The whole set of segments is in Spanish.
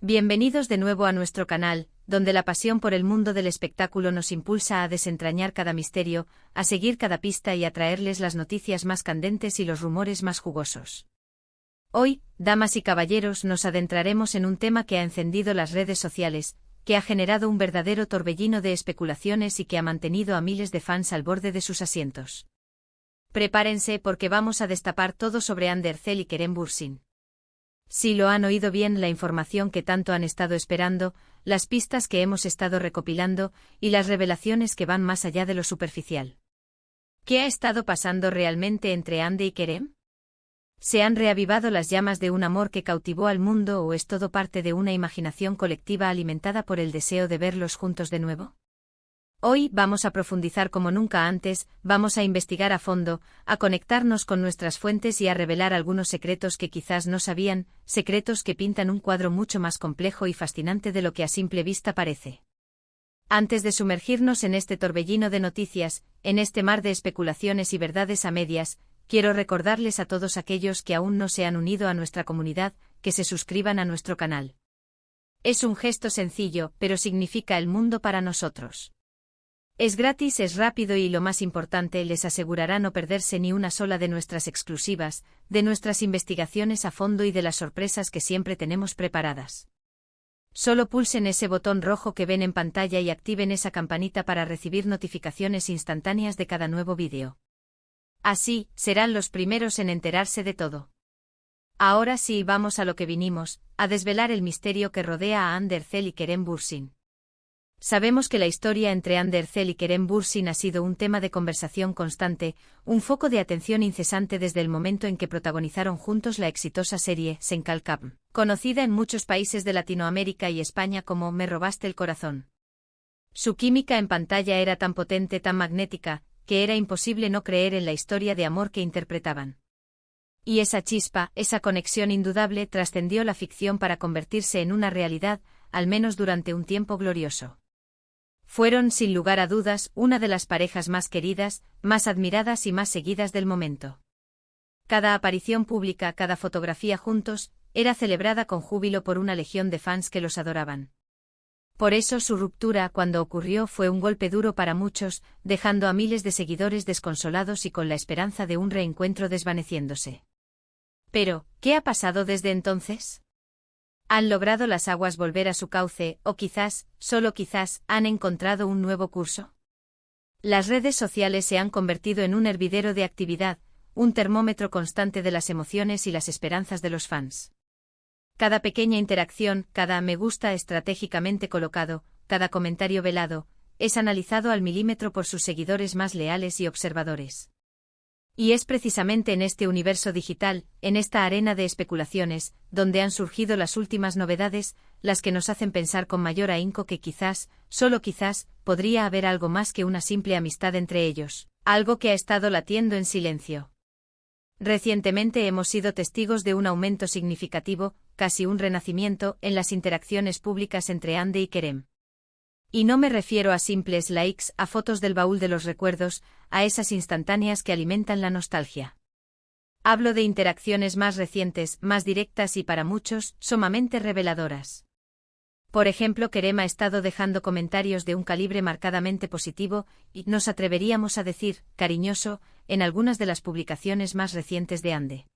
Bienvenidos de nuevo a nuestro canal, donde la pasión por el mundo del espectáculo nos impulsa a desentrañar cada misterio, a seguir cada pista y a traerles las noticias más candentes y los rumores más jugosos. Hoy, damas y caballeros, nos adentraremos en un tema que ha encendido las redes sociales, que ha generado un verdadero torbellino de especulaciones y que ha mantenido a miles de fans al borde de sus asientos. Prepárense porque vamos a destapar todo sobre Ander Cell y Kerem Bürsin. Si lo han oído bien, la información que tanto han estado esperando, las pistas que hemos estado recopilando y las revelaciones que van más allá de lo superficial. ¿Qué ha estado pasando realmente entre Ande y Kerem? ¿Se han reavivado las llamas de un amor que cautivó al mundo o es todo parte de una imaginación colectiva alimentada por el deseo de verlos juntos de nuevo? Hoy vamos a profundizar como nunca antes, vamos a investigar a fondo, a conectarnos con nuestras fuentes y a revelar algunos secretos que quizás no sabían, secretos que pintan un cuadro mucho más complejo y fascinante de lo que a simple vista parece. Antes de sumergirnos en este torbellino de noticias, en este mar de especulaciones y verdades a medias, quiero recordarles a todos aquellos que aún no se han unido a nuestra comunidad, que se suscriban a nuestro canal. Es un gesto sencillo, pero significa el mundo para nosotros. Es gratis, es rápido y lo más importante, les asegurará no perderse ni una sola de nuestras exclusivas, de nuestras investigaciones a fondo y de las sorpresas que siempre tenemos preparadas. Solo pulsen ese botón rojo que ven en pantalla y activen esa campanita para recibir notificaciones instantáneas de cada nuevo vídeo. Así, serán los primeros en enterarse de todo. Ahora sí, vamos a lo que vinimos, a desvelar el misterio que rodea a Ander Cell y Kerem Bürsin. Sabemos que la historia entre Ander Cell y Kerem Bürsin ha sido un tema de conversación constante, un foco de atención incesante desde el momento en que protagonizaron juntos la exitosa serie Sen Kalkam, conocida en muchos países de Latinoamérica y España como Me robaste el corazón. Su química en pantalla era tan potente, tan magnética, que era imposible no creer en la historia de amor que interpretaban. Y esa chispa, esa conexión indudable trascendió la ficción para convertirse en una realidad, al menos durante un tiempo glorioso. Fueron, sin lugar a dudas, una de las parejas más queridas, más admiradas y más seguidas del momento. Cada aparición pública, cada fotografía juntos, era celebrada con júbilo por una legión de fans que los adoraban. Por eso su ruptura, cuando ocurrió, fue un golpe duro para muchos, dejando a miles de seguidores desconsolados y con la esperanza de un reencuentro desvaneciéndose. Pero, ¿qué ha pasado desde entonces? ¿Han logrado las aguas volver a su cauce, o quizás, solo quizás, han encontrado un nuevo curso? Las redes sociales se han convertido en un hervidero de actividad, un termómetro constante de las emociones y las esperanzas de los fans. Cada pequeña interacción, cada me gusta estratégicamente colocado, cada comentario velado, es analizado al milímetro por sus seguidores más leales y observadores. Y es precisamente en este universo digital, en esta arena de especulaciones, donde han surgido las últimas novedades, las que nos hacen pensar con mayor ahínco que quizás, solo quizás, podría haber algo más que una simple amistad entre ellos, algo que ha estado latiendo en silencio. Recientemente hemos sido testigos de un aumento significativo, casi un renacimiento, en las interacciones públicas entre Ande y Kerem. Y no me refiero a simples likes, a fotos del baúl de los recuerdos, a esas instantáneas que alimentan la nostalgia. Hablo de interacciones más recientes, más directas y para muchos, sumamente reveladoras. Por ejemplo, Kerem ha estado dejando comentarios de un calibre marcadamente positivo, y nos atreveríamos a decir, cariñoso, en algunas de las publicaciones más recientes de Ande.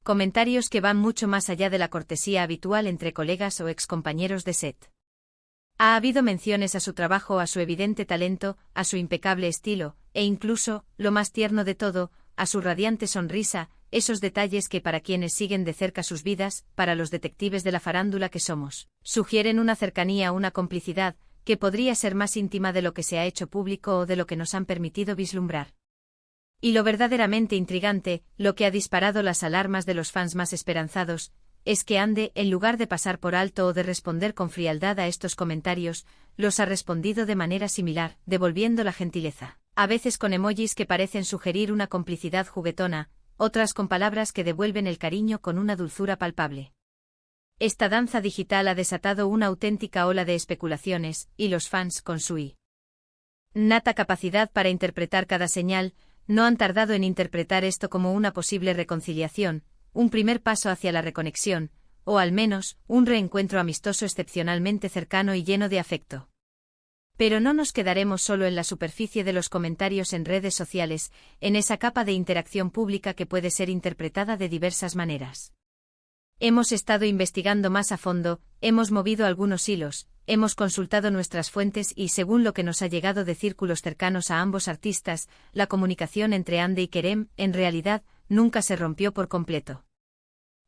Comentarios que van mucho más allá de la cortesía habitual entre colegas o excompañeros de set. Ha habido menciones a su trabajo, a su evidente talento, a su impecable estilo, e incluso, lo más tierno de todo, a su radiante sonrisa, esos detalles que para quienes siguen de cerca sus vidas, para los detectives de la farándula que somos, sugieren una cercanía, una complicidad, que podría ser más íntima de lo que se ha hecho público o de lo que nos han permitido vislumbrar. Y lo verdaderamente intrigante, lo que ha disparado las alarmas de los fans más esperanzados, es que Ande, en lugar de pasar por alto o de responder con frialdad a estos comentarios, los ha respondido de manera similar, devolviendo la gentileza, a veces con emojis que parecen sugerir una complicidad juguetona, otras con palabras que devuelven el cariño con una dulzura palpable. Esta danza digital ha desatado una auténtica ola de especulaciones, y los fans, con su innata capacidad para interpretar cada señal, no han tardado en interpretar esto como una posible reconciliación, un primer paso hacia la reconexión, o al menos, un reencuentro amistoso excepcionalmente cercano y lleno de afecto. Pero no nos quedaremos solo en la superficie de los comentarios en redes sociales, en esa capa de interacción pública que puede ser interpretada de diversas maneras. Hemos estado investigando más a fondo, hemos movido algunos hilos, hemos consultado nuestras fuentes y, según lo que nos ha llegado de círculos cercanos a ambos artistas, la comunicación entre Ande y Kerem, en realidad, nunca se rompió por completo.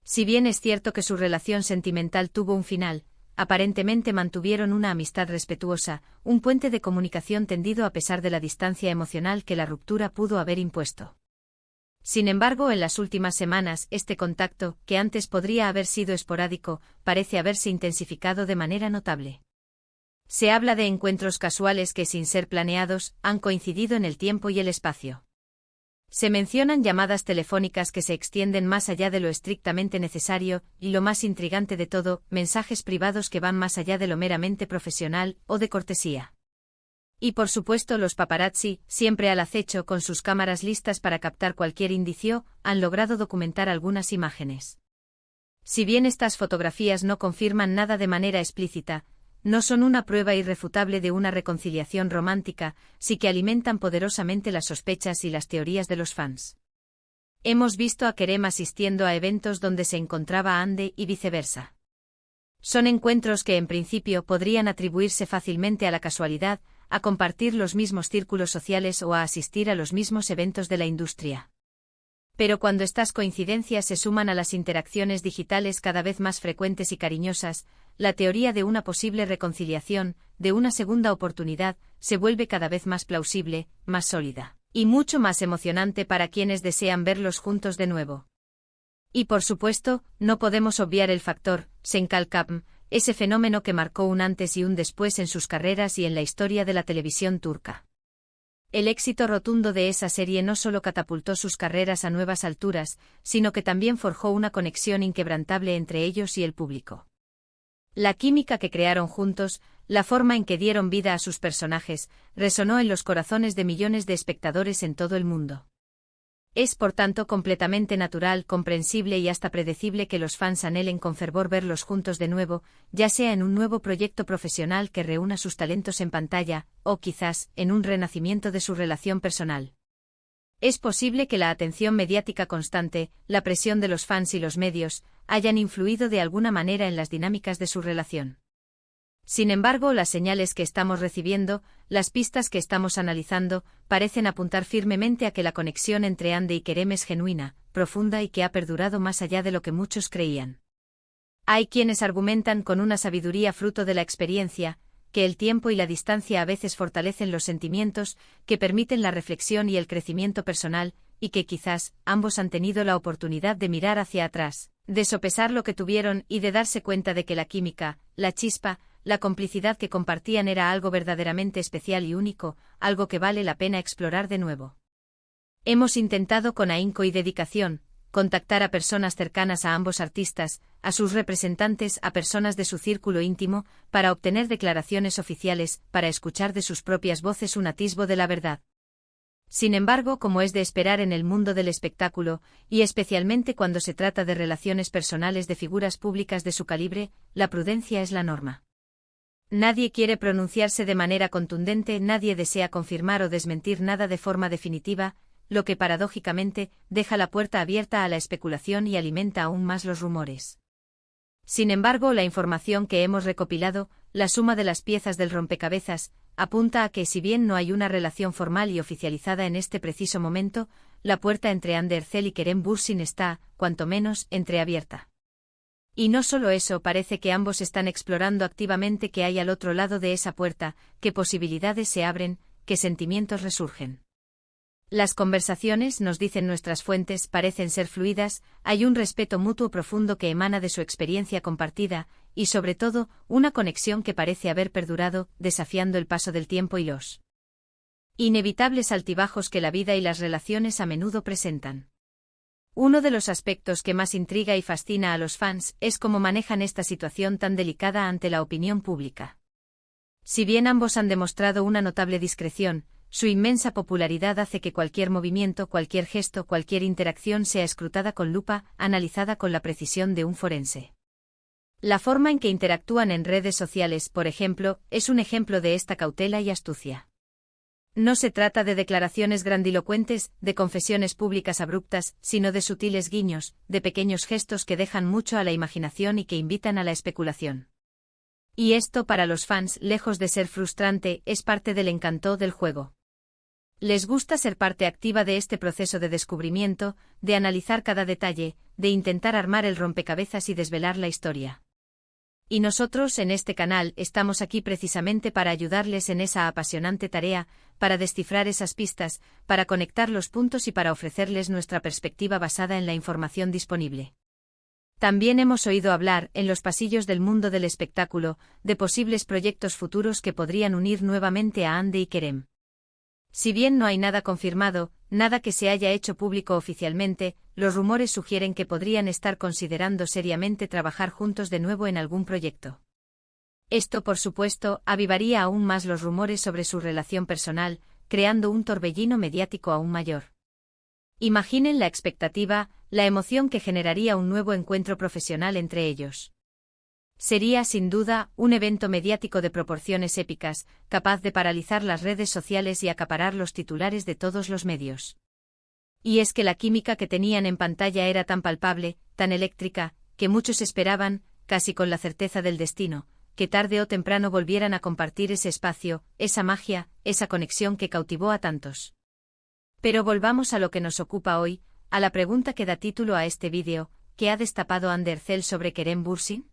Si bien es cierto que su relación sentimental tuvo un final, aparentemente mantuvieron una amistad respetuosa, un puente de comunicación tendido a pesar de la distancia emocional que la ruptura pudo haber impuesto. Sin embargo, en las últimas semanas, este contacto, que antes podría haber sido esporádico, parece haberse intensificado de manera notable. Se habla de encuentros casuales que, sin ser planeados, han coincidido en el tiempo y el espacio. Se mencionan llamadas telefónicas que se extienden más allá de lo estrictamente necesario, y lo más intrigante de todo, mensajes privados que van más allá de lo meramente profesional o de cortesía. Y por supuesto los paparazzi, siempre al acecho con sus cámaras listas para captar cualquier indicio, han logrado documentar algunas imágenes. Si bien estas fotografías no confirman nada de manera explícita, no son una prueba irrefutable de una reconciliación romántica, sí que alimentan poderosamente las sospechas y las teorías de los fans. Hemos visto a Kerem asistiendo a eventos donde se encontraba Ande y viceversa. Son encuentros que en principio podrían atribuirse fácilmente a la casualidad, a compartir los mismos círculos sociales o a asistir a los mismos eventos de la industria. Pero cuando estas coincidencias se suman a las interacciones digitales cada vez más frecuentes y cariñosas, la teoría de una posible reconciliación, de una segunda oportunidad, se vuelve cada vez más plausible, más sólida, y mucho más emocionante para quienes desean verlos juntos de nuevo. Y por supuesto, no podemos obviar el factor Senkalkapm, ese fenómeno que marcó un antes y un después en sus carreras y en la historia de la televisión turca. El éxito rotundo de esa serie no solo catapultó sus carreras a nuevas alturas, sino que también forjó una conexión inquebrantable entre ellos y el público. La química que crearon juntos, la forma en que dieron vida a sus personajes, resonó en los corazones de millones de espectadores en todo el mundo. Es por tanto completamente natural, comprensible y hasta predecible que los fans anhelen con fervor verlos juntos de nuevo, ya sea en un nuevo proyecto profesional que reúna sus talentos en pantalla, o quizás, en un renacimiento de su relación personal. Es posible que la atención mediática constante, la presión de los fans y los medios, hayan influido de alguna manera en las dinámicas de su relación. Sin embargo, las señales que estamos recibiendo, las pistas que estamos analizando, parecen apuntar firmemente a que la conexión entre Ande y Kerem es genuina, profunda y que ha perdurado más allá de lo que muchos creían. Hay quienes argumentan con una sabiduría fruto de la experiencia, que el tiempo y la distancia a veces fortalecen los sentimientos, que permiten la reflexión y el crecimiento personal, y que quizás ambos han tenido la oportunidad de mirar hacia atrás, de sopesar lo que tuvieron y de darse cuenta de que la química, la chispa, la complicidad que compartían era algo verdaderamente especial y único, algo que vale la pena explorar de nuevo. Hemos intentado con ahínco y dedicación, contactar a personas cercanas a ambos artistas, a sus representantes, a personas de su círculo íntimo, para obtener declaraciones oficiales, para escuchar de sus propias voces un atisbo de la verdad. Sin embargo, como es de esperar en el mundo del espectáculo, y especialmente cuando se trata de relaciones personales de figuras públicas de su calibre, la prudencia es la norma. Nadie quiere pronunciarse de manera contundente, nadie desea confirmar o desmentir nada de forma definitiva, lo que paradójicamente deja la puerta abierta a la especulación y alimenta aún más los rumores. Sin embargo, la información que hemos recopilado, la suma de las piezas del rompecabezas, apunta a que si bien no hay una relación formal y oficializada en este preciso momento, la puerta entre Hande Erçel y Kerem Bürsin está, cuanto menos, entreabierta. Y no solo eso, parece que ambos están explorando activamente qué hay al otro lado de esa puerta, qué posibilidades se abren, qué sentimientos resurgen. Las conversaciones, nos dicen nuestras fuentes, parecen ser fluidas, hay un respeto mutuo profundo que emana de su experiencia compartida, y sobre todo, una conexión que parece haber perdurado, desafiando el paso del tiempo y los inevitables altibajos que la vida y las relaciones a menudo presentan. Uno de los aspectos que más intriga y fascina a los fans es cómo manejan esta situación tan delicada ante la opinión pública. Si bien ambos han demostrado una notable discreción, su inmensa popularidad hace que cualquier movimiento, cualquier gesto, cualquier interacción sea escrutada con lupa, analizada con la precisión de un forense. La forma en que interactúan en redes sociales, por ejemplo, es un ejemplo de esta cautela y astucia. No se trata de declaraciones grandilocuentes, de confesiones públicas abruptas, sino de sutiles guiños, de pequeños gestos que dejan mucho a la imaginación y que invitan a la especulación. Y esto para los fans, lejos de ser frustrante, es parte del encanto del juego. Les gusta ser parte activa de este proceso de descubrimiento, de analizar cada detalle, de intentar armar el rompecabezas y desvelar la historia. Y nosotros en este canal estamos aquí precisamente para ayudarles en esa apasionante tarea, para descifrar esas pistas, para conectar los puntos y para ofrecerles nuestra perspectiva basada en la información disponible. También hemos oído hablar, en los pasillos del mundo del espectáculo, de posibles proyectos futuros que podrían unir nuevamente a Ande y Kerem. Si bien no hay nada confirmado, nada que se haya hecho público oficialmente, los rumores sugieren que podrían estar considerando seriamente trabajar juntos de nuevo en algún proyecto. Esto, por supuesto, avivaría aún más los rumores sobre su relación personal, creando un torbellino mediático aún mayor. Imaginen la expectativa, la emoción que generaría un nuevo encuentro profesional entre ellos. Sería, sin duda, un evento mediático de proporciones épicas, capaz de paralizar las redes sociales y acaparar los titulares de todos los medios. Y es que la química que tenían en pantalla era tan palpable, tan eléctrica, que muchos esperaban, casi con la certeza del destino, que tarde o temprano volvieran a compartir ese espacio, esa magia, esa conexión que cautivó a tantos. Pero volvamos a lo que nos ocupa hoy, a la pregunta que da título a este vídeo: ¿qué ha destapado Hande Erçel sobre Kerem Bürsin?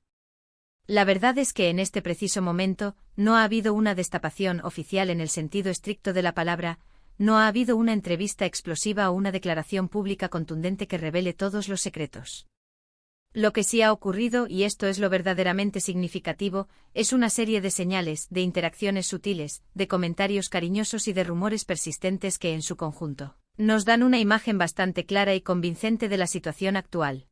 La verdad es que en este preciso momento, no ha habido una destapación oficial en el sentido estricto de la palabra, no ha habido una entrevista explosiva o una declaración pública contundente que revele todos los secretos. Lo que sí ha ocurrido, y esto es lo verdaderamente significativo, es una serie de señales, de interacciones sutiles, de comentarios cariñosos y de rumores persistentes que en su conjunto nos dan una imagen bastante clara y convincente de la situación actual.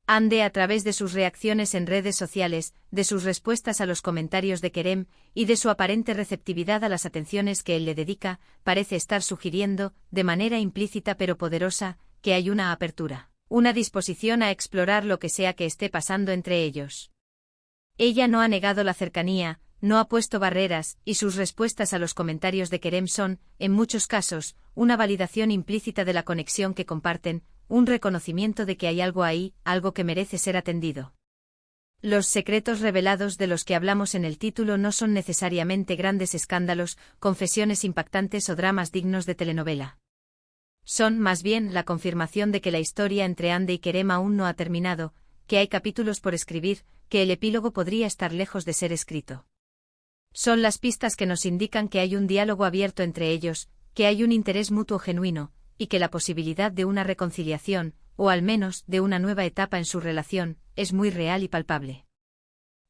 Hande, a través de sus reacciones en redes sociales, de sus respuestas a los comentarios de Kerem, y de su aparente receptividad a las atenciones que él le dedica, parece estar sugiriendo, de manera implícita pero poderosa, que hay una apertura, una disposición a explorar lo que sea que esté pasando entre ellos. Ella no ha negado la cercanía, no ha puesto barreras, y sus respuestas a los comentarios de Kerem son, en muchos casos, una validación implícita de la conexión que comparten, un reconocimiento de que hay algo ahí, algo que merece ser atendido. Los secretos revelados de los que hablamos en el título no son necesariamente grandes escándalos, confesiones impactantes o dramas dignos de telenovela. Son, más bien, la confirmación de que la historia entre Hande y Kerem aún no ha terminado, que hay capítulos por escribir, que el epílogo podría estar lejos de ser escrito. Son las pistas que nos indican que hay un diálogo abierto entre ellos, que hay un interés mutuo genuino, y que la posibilidad de una reconciliación, o al menos de una nueva etapa en su relación, es muy real y palpable.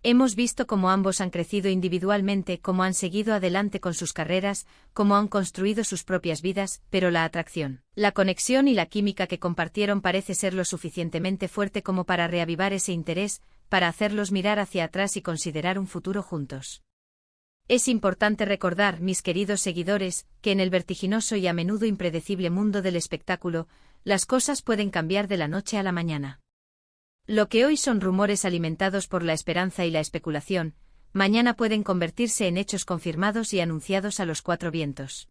Hemos visto cómo ambos han crecido individualmente, cómo han seguido adelante con sus carreras, cómo han construido sus propias vidas, pero la atracción, la conexión y la química que compartieron parece ser lo suficientemente fuerte como para reavivar ese interés, para hacerlos mirar hacia atrás y considerar un futuro juntos. Es importante recordar, mis queridos seguidores, que en el vertiginoso y a menudo impredecible mundo del espectáculo, las cosas pueden cambiar de la noche a la mañana. Lo que hoy son rumores alimentados por la esperanza y la especulación, mañana pueden convertirse en hechos confirmados y anunciados a los cuatro vientos.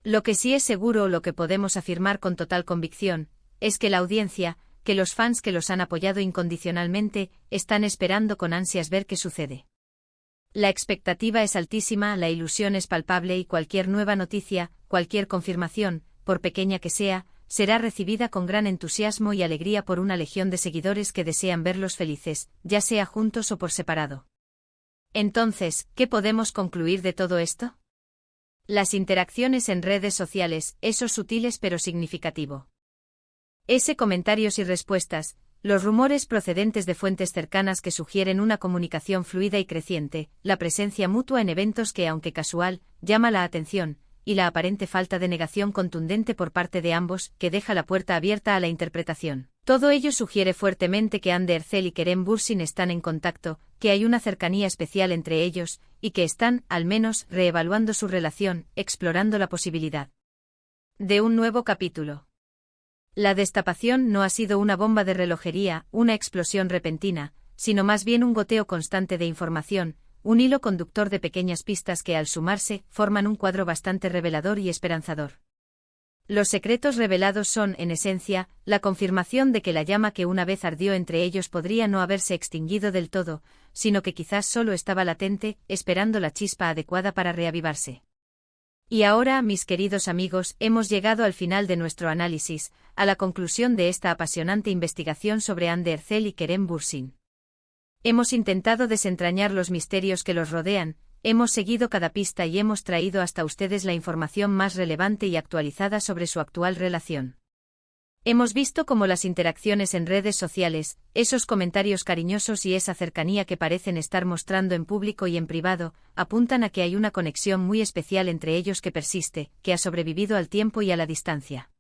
Lo que sí es seguro, o lo que podemos afirmar con total convicción, es que la audiencia, que los fans que los han apoyado incondicionalmente, están esperando con ansias ver qué sucede. La expectativa es altísima, la ilusión es palpable y cualquier nueva noticia, cualquier confirmación, por pequeña que sea, será recibida con gran entusiasmo y alegría por una legión de seguidores que desean verlos felices, ya sea juntos o por separado. Entonces, ¿qué podemos concluir de todo esto? Las interacciones en redes sociales, eso sutiles pero significativo. Ese comentarios y respuestas, los rumores procedentes de fuentes cercanas que sugieren una comunicación fluida y creciente, la presencia mutua en eventos que, aunque casual, llama la atención, y la aparente falta de negación contundente por parte de ambos, que deja la puerta abierta a la interpretación. Todo ello sugiere fuertemente que Hande Erçel y Kerem Bürsin están en contacto, que hay una cercanía especial entre ellos, y que están, al menos, reevaluando su relación, explorando la posibilidad de un nuevo capítulo. La destapación no ha sido una bomba de relojería, una explosión repentina, sino más bien un goteo constante de información, un hilo conductor de pequeñas pistas que al sumarse, forman un cuadro bastante revelador y esperanzador. Los secretos revelados son, en esencia, la confirmación de que la llama que una vez ardió entre ellos podría no haberse extinguido del todo, sino que quizás solo estaba latente, esperando la chispa adecuada para reavivarse. Y ahora, mis queridos amigos, hemos llegado al final de nuestro análisis, a la conclusión de esta apasionante investigación sobre Anne de Hercel y Kerem Bürsin. Hemos intentado desentrañar los misterios que los rodean, hemos seguido cada pista y hemos traído hasta ustedes la información más relevante y actualizada sobre su actual relación. Hemos visto cómo las interacciones en redes sociales, esos comentarios cariñosos y esa cercanía que parecen estar mostrando en público y en privado, apuntan a que hay una conexión muy especial entre ellos que persiste, que ha sobrevivido al tiempo y a la distancia.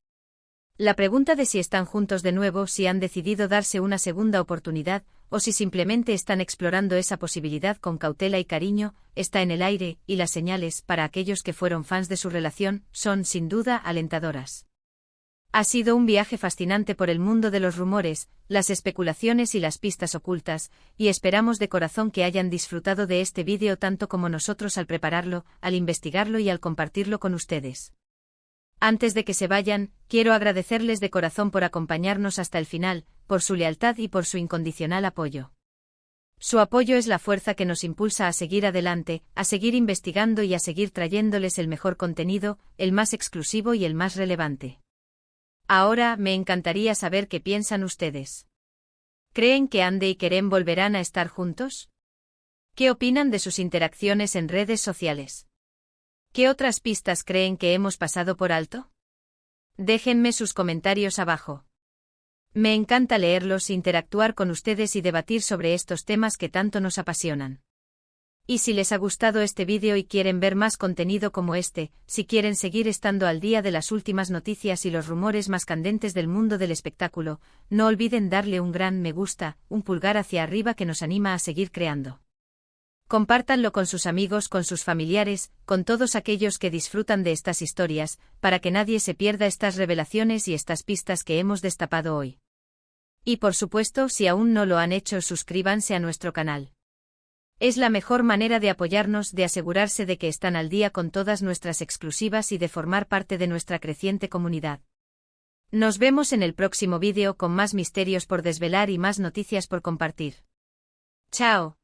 La pregunta de si están juntos de nuevo, si han decidido darse una segunda oportunidad, o si simplemente están explorando esa posibilidad con cautela y cariño, está en el aire, y las señales, para aquellos que fueron fans de su relación, son, sin duda, alentadoras. Ha sido un viaje fascinante por el mundo de los rumores, las especulaciones y las pistas ocultas, y esperamos de corazón que hayan disfrutado de este vídeo tanto como nosotros al prepararlo, al investigarlo y al compartirlo con ustedes. Antes de que se vayan, quiero agradecerles de corazón por acompañarnos hasta el final, por su lealtad y por su incondicional apoyo. Su apoyo es la fuerza que nos impulsa a seguir adelante, a seguir investigando y a seguir trayéndoles el mejor contenido, el más exclusivo y el más relevante. Ahora, me encantaría saber qué piensan ustedes. ¿Creen que Hande y Kerem volverán a estar juntos? ¿Qué opinan de sus interacciones en redes sociales? ¿Qué otras pistas creen que hemos pasado por alto? Déjenme sus comentarios abajo. Me encanta leerlos, interactuar con ustedes y debatir sobre estos temas que tanto nos apasionan. Y si les ha gustado este vídeo y quieren ver más contenido como este, si quieren seguir estando al día de las últimas noticias y los rumores más candentes del mundo del espectáculo, no olviden darle un gran me gusta, un pulgar hacia arriba que nos anima a seguir creando. Compártanlo con sus amigos, con sus familiares, con todos aquellos que disfrutan de estas historias, para que nadie se pierda estas revelaciones y estas pistas que hemos destapado hoy. Y por supuesto, si aún no lo han hecho, suscríbanse a nuestro canal. Es la mejor manera de apoyarnos, de asegurarse de que están al día con todas nuestras exclusivas y de formar parte de nuestra creciente comunidad. Nos vemos en el próximo vídeo con más misterios por desvelar y más noticias por compartir. ¡Chao!